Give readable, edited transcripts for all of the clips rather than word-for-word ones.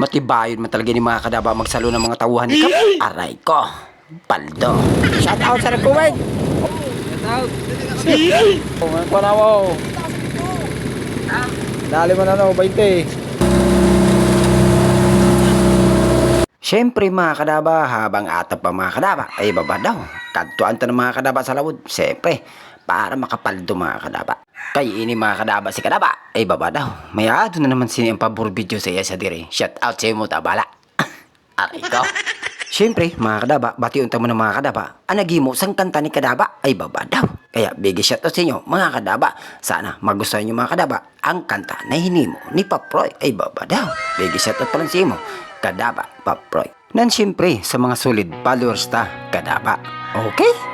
Matibayon man talaga ni mga kadaba magsalo ng mga tauhan ni Kap. Aray ko, paldo. Shout out sa nagkuwing. Shout out. Ngayon ko na mo. Dali mo na no, 20. Siyempre mga kadaba, habang atap pa mga kadaba, ay baba daw. Kadtuan ta ng mga kadaba sa lawod. Siyempre, para makapaldo mga kadaba. Kay ini mga kadaba si kadaba, ay baba daw. May ado na naman sini ang pabor video sa iya sa dire. Shout out sa mo tabala. Aray ko. Siyempre mga kadaba, batiun ta mo ng mga kadaba. Ang nagimo sang kanta ni kadaba, ay baba daw. Kaya big shout out sa inyo mga kadaba. Sana magustuhan nyo mga kadaba ang kanta na hinimo ni Paproy, ay baba daw. Big shout out pa lang sa inyo kadaba, Paproy. Nan siyempre sa mga solid followers ta, kadaba. Okay?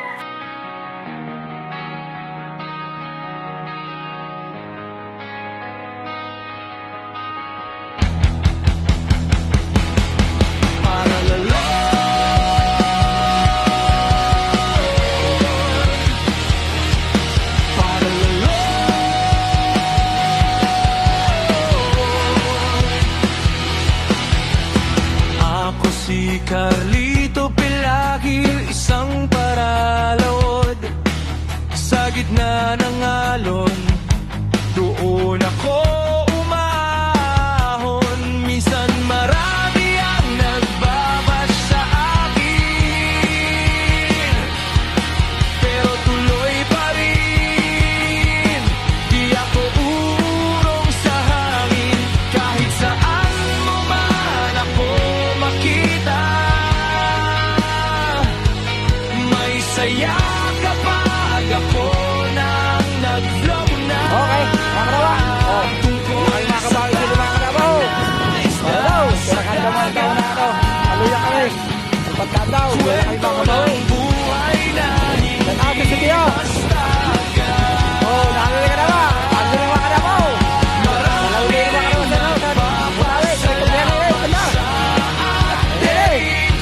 Si Carlito Pelagil, isang paralawod sa gitna ng alon. Doon ako umahon. Minsan marami ang nagbabash sa akin, pero tuloy pa rin. Di ako urong sa hangin. Kahit saan mo man ako makita, may saya kapag ako nang nag-vlog na. Okay, mga kadaba. Ay mga kabawi sila mga kadaba. Daw, kaya kanda mo ang tao na ito. Aluya kami. Pagkat daw, kaya kami mga kabawi. Buhay na Shout out sa tiyo. Nakaluya ka na ba? Pagod na mga kadaba. Nakaluya ka mga kadaba sa buhay. Sa itong yan. Kanda. Hey!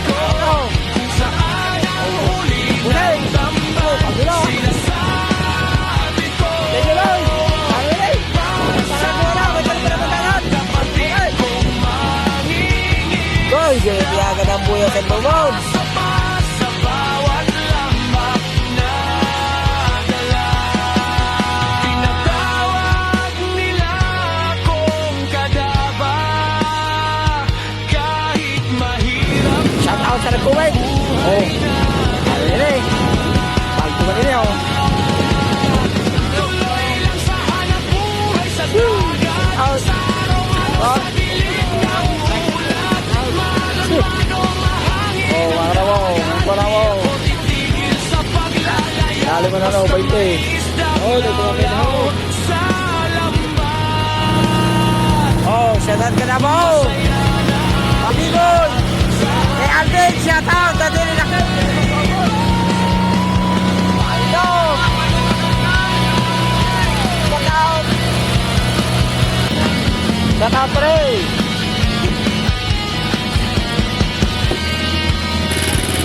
kung saan ang huling Bunay! Pagula! sinasabi ko. Thank you lang! Pagulay! Saan mo na? May talaga naman tangan! Kapatid kong mangingi Goy! Gaya-tiyagan ang buya sa lubog! sa bawat lambak na dala. Tinatawag nila akong kadaba, kahit mahirap. Shout out sa nagkuwait! Ano yun eh? Pagtuman nila oh! Tuloy lang sa hanap buhay sa dagat. Out! Sa araw Out! sa dilim ng ulat, malamang o mahangin. Mga karawa oh! Mga karawa oh! Titigil sa paglalaya. Dali mo na no, 20! Dito kami na oh! Sa lambat. Shout out ka na mo! Pabigol! Kay Alvin, shout out! Dati rin ako! Ito! Shout out! Shout out pre!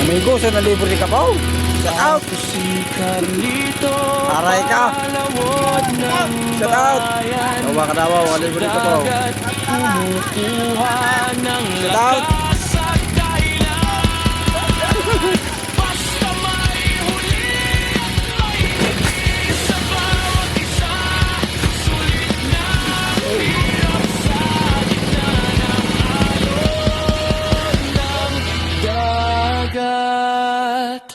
Amigo, sa nalibor ni Kapaw! Shout out! Si Carlito, Aray ka! palawod ng Shout out! bayan. Tawa ka daw, nalibor ni Kapaw! Dagat kumukuha ng Shout out! lakas at dahilan. Basta may huli at may huli sa bawat isa. Sulit na hirap sa gitna ng alon ng dagat.